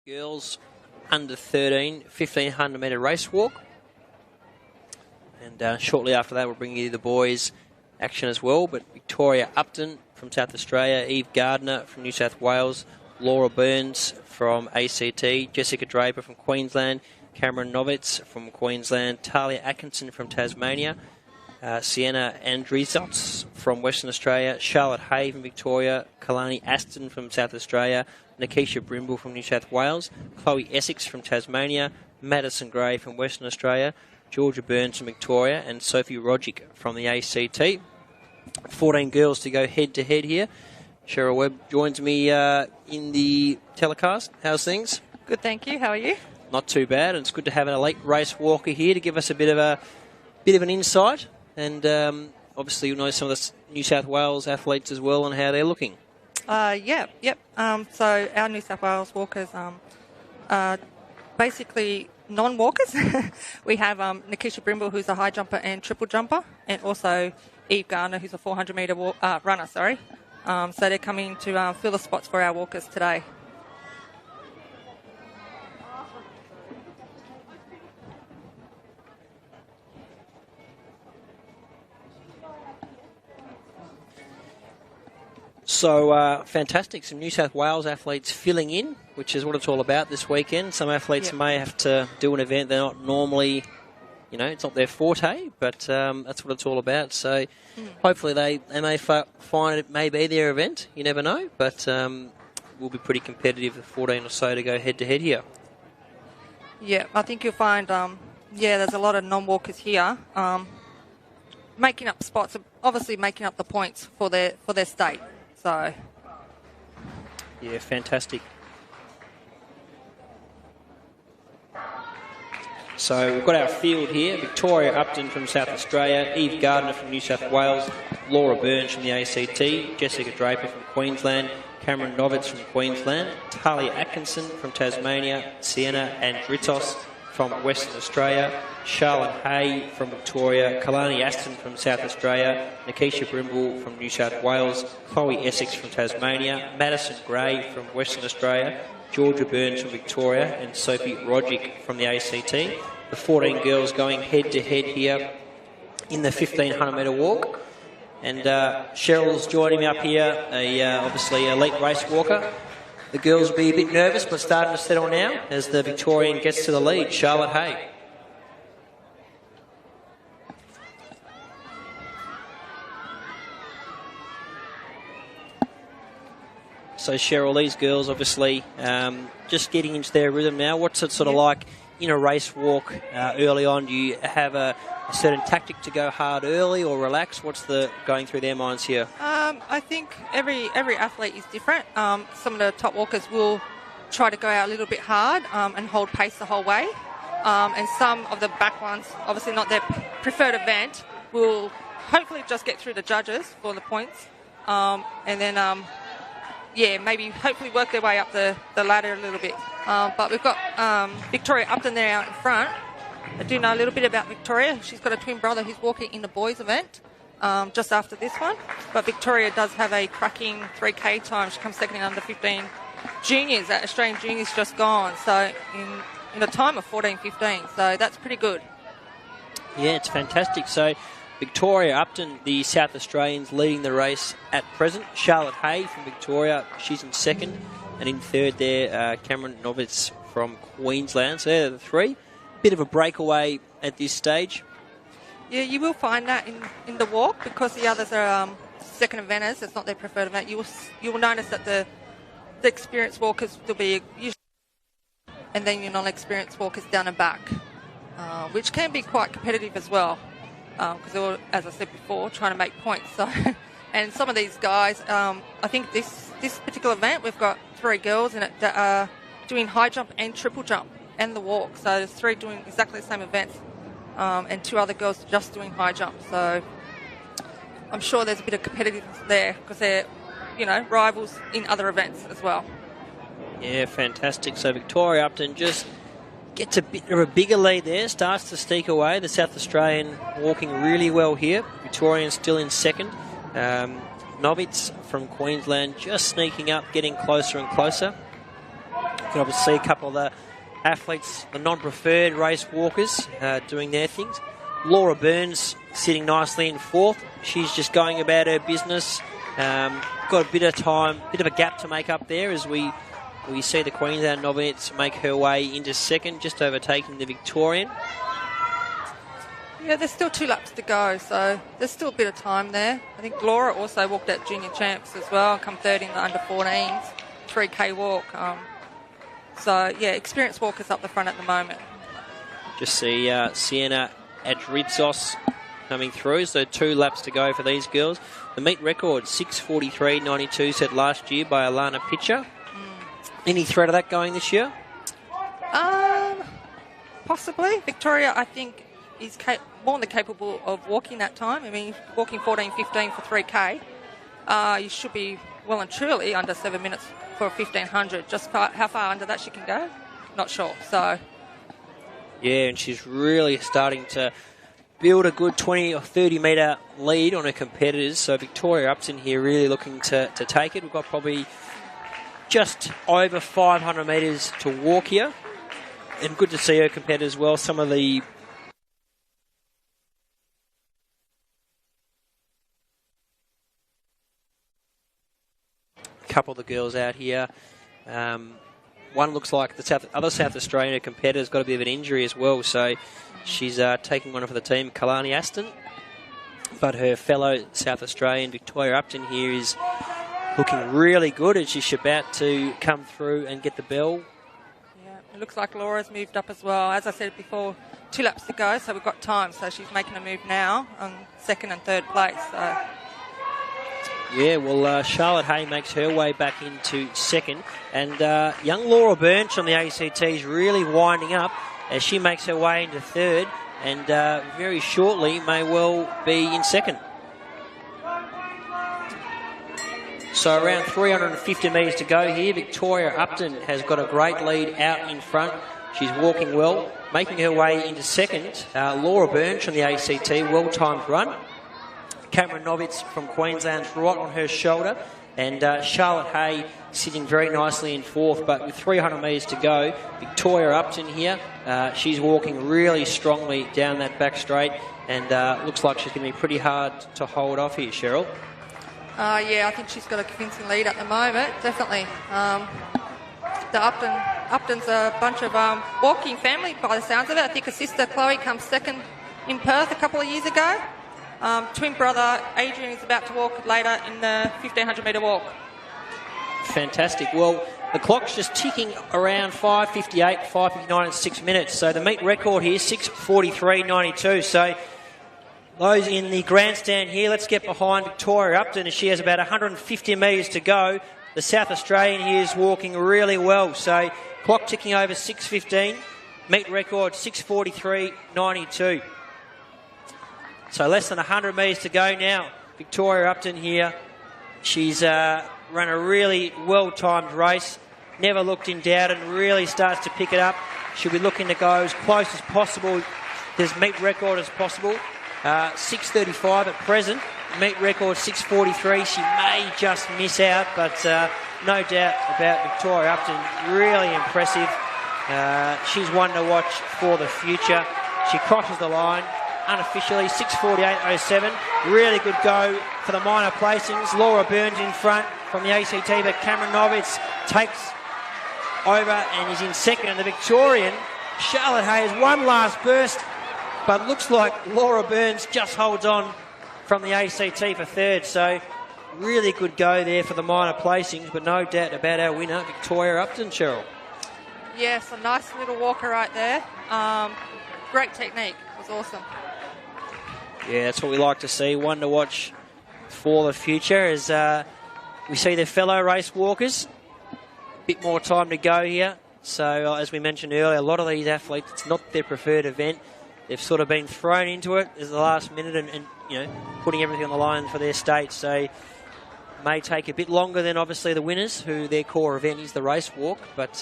Girls under 13, 1500 metre race walk. And shortly after that, we'll bring you the boys' action as well. But Victoria Upton from South Australia, Eve Gardner from New South Wales, Laura Burns from ACT, Jessica Draper from Queensland, Cameron Novitz from Queensland, Talia Atkinson from Tasmania, Sienna Andrizos from Western Australia, Charlotte Hay from Victoria, Kalani Aston from South Australia, Nikisha Brimble from New South Wales, Chloe Essex from Tasmania, Madison Gray from Western Australia, Georgia Burns from Victoria, and Sophie Rodgick from the ACT. 14 girls to go head-to-head here. Cheryl Webb joins me in the telecast. How's things? Good, thank you. How are you? Not too bad, and it's good to have an elite race walker here to give us a bit of an insight. And obviously, you'll know some of the New South Wales athletes as well and how they're looking. Yep. So our New South Wales walkers are basically non-walkers. We have Nikisha Brimble, who's a high jumper and triple jumper, and also Eve Garner, who's a 400 metre runner. So they're coming to fill the spots for our walkers today. So, fantastic. Some New South Wales athletes filling in, which is what it's all about this weekend. Some athletes may have to do an event they're not normally, it's not their forte, but that's what it's all about. So, hopefully they may find it may be their event. You never know, but we'll be pretty competitive, the 14 or so to go head-to-head here. Yeah, I think you'll find, there's a lot of non-walkers here making up spots, obviously making up the points for their state. So, yeah, fantastic. So we've got our field here. Victoria Upton from South Australia, Eve Gardner from New South Wales, Laura Burns from the ACT, Jessica Draper from Queensland, Cameron Novitz from Queensland, Talia Atkinson from Tasmania, Sienna Andrizos from Western Australia, Charlotte Hay from Victoria, Kalani Aston from South Australia, Nikisha Brimble from New South Wales, Chloe Essex from Tasmania, Madison Gray from Western Australia, Georgia Burns from Victoria, and Sophie Rodgick from the ACT. The 14 girls going head-to-head here in the 1500 metre walk. And Cheryl's joining me up here, obviously elite race walker. The girls will be a bit nervous, but starting to settle now as the Victorian gets to the lead, Charlotte Hay. So, Cheryl, these girls obviously just getting into their rhythm now. What's it sort of like in a race walk early on? Do you have a certain tactic to go hard early or relax? What's the going through their minds here? I think every athlete is different. Some of the top walkers will try to go out a little bit hard and hold pace the whole way. And some of the back ones, obviously not their preferred event, will hopefully just get through the judges for the points. And then, maybe hopefully work their way up the ladder a little bit. But we've got Victoria Upton there out in front. I do know a little bit about Victoria. She's got a twin brother who's walking in the boys' event just after this one. But Victoria does have a cracking 3K time. She comes second in under 15 juniors. That Australian juniors just gone. So in a time of 14:15. So that's pretty good. Yeah, it's fantastic. So Victoria Upton, the South Australians leading the race at present. Charlotte Hay from Victoria, she's in second. And in third there, Cameron Novitz from Queensland. So they're the three. Bit of a breakaway at this stage. Yeah, you will find that in the walk because the others are second eventers. It's not their preferred event. You will notice that the experienced walkers will be usually, and then your non-experienced walkers down and back, which can be quite competitive as well. Because they're all, as I said before, trying to make points. So, and some of these guys, I think this particular event, we've got 3 girls in it that are doing high jump and triple jump and the walk. So there's 3 doing exactly the same events, and 2 other girls just doing high jump. So I'm sure there's a bit of competitiveness there because they're, rivals in other events as well. Yeah, fantastic. So Victoria Upton just gets a bit of a bigger lead there, starts to sneak away. The South Australian walking really well here. Victorian still in second. Novitz from Queensland just sneaking up, getting closer and closer. can obviously see a couple of the athletes, the non-preferred race walkers, doing their things. Laura Burns sitting nicely in fourth. She's just going about her business. Got a bit of time, bit of a gap to make up there as we see the Queensland novice make her way into second, just overtaking the Victorian. Yeah, there's still 2 laps to go, so there's still a bit of time there. I think Laura also walked at junior champs as well, come third in the under 14s, 3K walk. So, yeah, experienced walkers up the front at the moment. Just see Sienna Adritzos coming through, so 2 laps to go for these girls. The meet record, 6:43.92, set last year by Alana Pitcher. Any threat of that going this year? Possibly. Victoria, I think, is more than capable of walking that time. I mean, walking 14:15 for 3K, you should be well and truly under 7 minutes for 1500. Just how far under that she can go, not sure. So, yeah, and she's really starting to build a good 20 or 30 metre lead on her competitors. So Victoria Upton here really looking to take it. We've got probably just over 500 metres to walk here. And good to see her competitors as well. Some of the couple of the girls out here. One looks like the other South Australian competitor's got a bit of an injury as well, so she's taking one for the team, Kalani Aston. But her fellow South Australian, Victoria Upton, here is looking really good as she's about to come through and get the bell. Yeah, it looks like Laura's moved up as well. As I said before, 2 laps to go, so we've got time. So she's making a move now on second and third place. So. Yeah, well, Charlotte Hay makes her way back into second. And young Laura Burns from the ACT is really winding up as she makes her way into third. And very shortly may well be in second. So around 350 metres to go here. Victoria Upton has got a great lead out in front. She's walking well, making her way into second. Laura Burns from the ACT, well-timed run. Cameron Novitz from Queensland's right on her shoulder. And Charlotte Hay sitting very nicely in fourth. But with 300 metres to go, Victoria Upton here, she's walking really strongly down that back straight. And looks like she's going to be pretty hard to hold off here, Cheryl. Yeah, I think she's got a convincing lead at the moment, definitely. The Upton's a bunch of walking family by the sounds of it. I think her sister Chloe comes second in Perth a couple of years ago. Twin brother Adrian is about to walk later in the 1500 metre walk. Fantastic. Well, the clock's just ticking around 5:58, 5:59 and 6 minutes. So the meet record here, 6:43.92. So those in the grandstand here, let's get behind Victoria Upton as she has about 150 metres to go. The South Australian here is walking really well. So clock ticking over 6:15, meet record 6:43.92. So less than 100 metres to go now. Victoria Upton here. She's run a really well-timed race. Never looked in doubt and really starts to pick it up. She'll be looking to go as close as possible, as meet record as possible. 6:35 at present. Meet record 6:43. She may just miss out, but no doubt about Victoria Upton. Really impressive. She's one to watch for the future. She crosses the line. Unofficially, 6:48.07. Really good go for the minor placings. Laura Burns in front from the ACT, but Cameron Novitz takes over and is in second. And the Victorian, Charlotte Hay, has one last burst, but looks like Laura Burns just holds on from the ACT for third. So really good go there for the minor placings, but no doubt about our winner, Victoria Upton, Cheryl. Yes, a nice little walker right there. Great technique. It was awesome. Yeah, that's what we like to see. One to watch for the future as we see their fellow race walkers. A bit more time to go here. So, as we mentioned earlier, a lot of these athletes, it's not their preferred event. They've sort of been thrown into it at the last minute and you know, putting everything on the line for their state. So, may take a bit longer than obviously the winners, who their core event is the race walk. But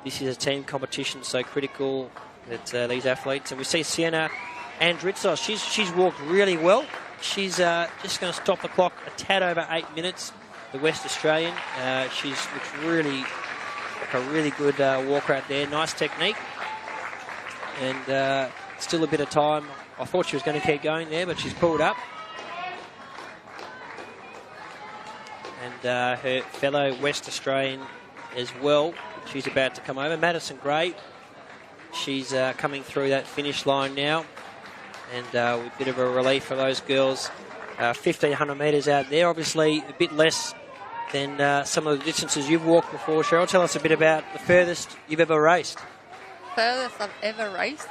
this is a team competition, so critical that these athletes. And we see Sienna Andritzos, she's walked really well. She's just going to stop the clock a tad over 8 minutes, the West Australian. She's looks really A really good walker out there. Nice technique. And still a bit of time. I thought she was going to keep going there, but she's pulled up. And her fellow West Australian as well. She's about to come over. Madison Gray. She's coming through that finish line now. And a bit of a relief for those girls. 1,500 metres out there. Obviously a bit less than some of the distances you've walked before. Cheryl, tell us a bit about the furthest you've ever raced. Furthest I've ever raced.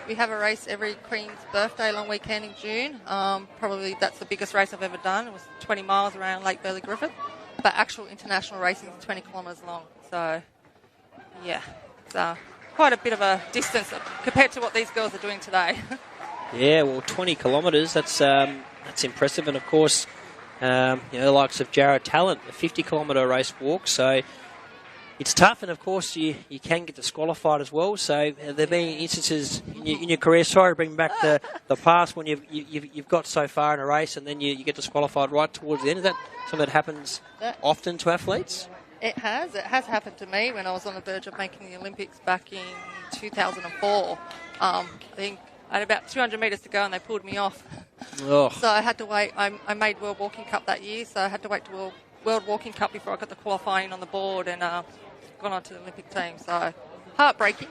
We have a race every Queen's birthday long weekend in June. Probably that's the biggest race I've ever done. It was 20 miles around Lake Burley Griffith. But actual international racing is 20 kilometres long. So, yeah, it's quite a bit of a distance compared to what these girls are doing today. Yeah, well, 20 kilometres, that's impressive. And, of course, the likes of Jared Talent, a 50-kilometre race walk. So it's tough, and, of course, you can get disqualified as well. So there have been instances in your career, sorry to bring back the past, when you've got so far in a race and then you get disqualified right towards the end. Is that something that happens often to athletes? It has. It has happened to me when I was on the verge of making the Olympics back in 2004. I think I had about 200 metres to go and they pulled me off. Oh. So I had to wait. I made World Walking Cup that year, so I had to wait to World Walking Cup before I got the qualifying on the board and gone on to the Olympic team. So heartbreaking.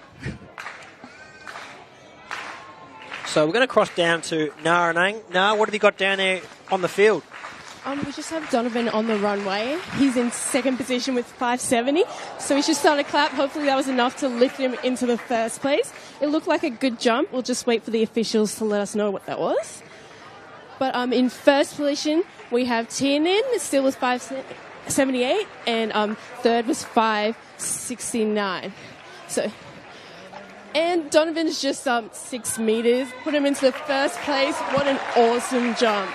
So we're going to cross down to Naranang. Nah, what have you got down there on the field? We just have Donovan on the runway. He's in second position with 570, so we should start a clap. Hopefully that was enough to lift him into the first place. It looked like a good jump. We'll just wait for the officials to let us know what that was. But in first position, we have Tiernan, still with 578, and third was 569. And Donovan's just 6 metres, put him into the first place. What an awesome jump.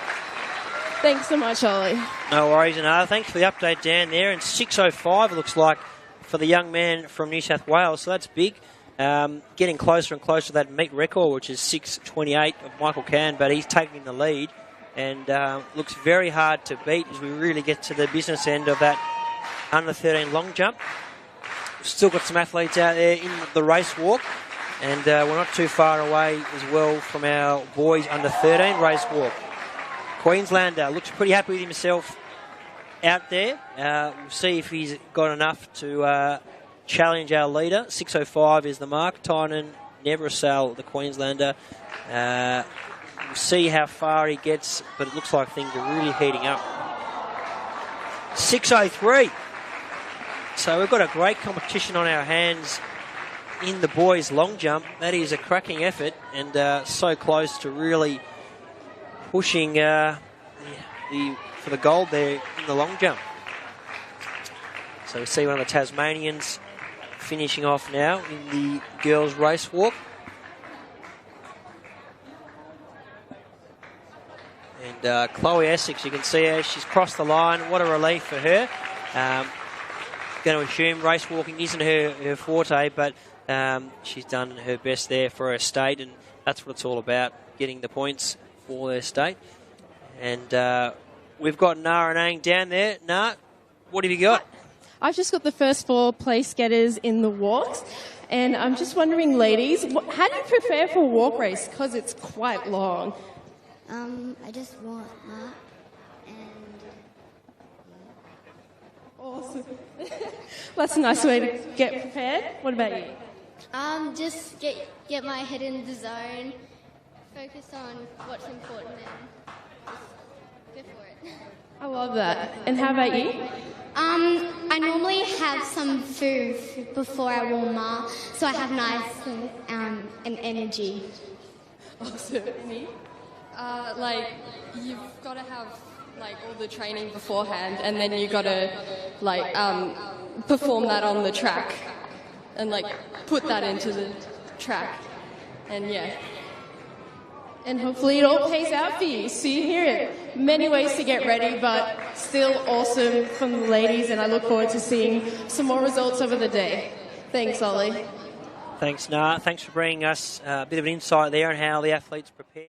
Thanks so much, Ollie. No worries, and thanks for the update down there. And 6:05 it looks like for the young man from New South Wales, so that's big. Getting closer and closer to that meet record, which is 6:28 of Michael Cann, but he's taking the lead and looks very hard to beat as we really get to the business end of that under 13 long jump. We've still got some athletes out there in the race walk, and we're not too far away as well from our boys under 13 race walk. Queenslander looks pretty happy with himself out there. We'll see if he's got enough to challenge our leader. 6:05 is the mark. Tynan Neverasal, the Queenslander. We'll see how far he gets, but it looks like things are really heating up. 6:03. So we've got a great competition on our hands in the boys' long jump. That is a cracking effort, and so close to really pushing for the gold there in the long jump. So we see one of the Tasmanians finishing off now in the girls' race walk. And Chloe Asics, you can see her, she's crossed the line. What a relief for her. Going to assume race walking isn't her forte, but she's done her best there for her state, and that's what it's all about, getting the points for their state. And we've got Naranang down there. What have you got? I've just got the first 4 place getters in the walks, and I'm just wondering, ladies, how do you prepare for a walk race? Because it's quite long. I just want that, and awesome. That's a nice way to get prepared. What about you? Just get my head in the zone, focus on what's important, and just go for it. I love that. And how about you? I normally have some food before I warm up, so I have nice and energy. Awesome. You've got to have all the training beforehand, and then you got to perform that on the track, and put that into the track, and yeah. And hopefully it all pays out for you. So you hear it. Many ways to get ready, but still awesome from the ladies, and I look forward to seeing some more results over the day. Thanks, Ollie. Thanks, Thanks for bringing us a bit of an insight there on how the athletes prepare.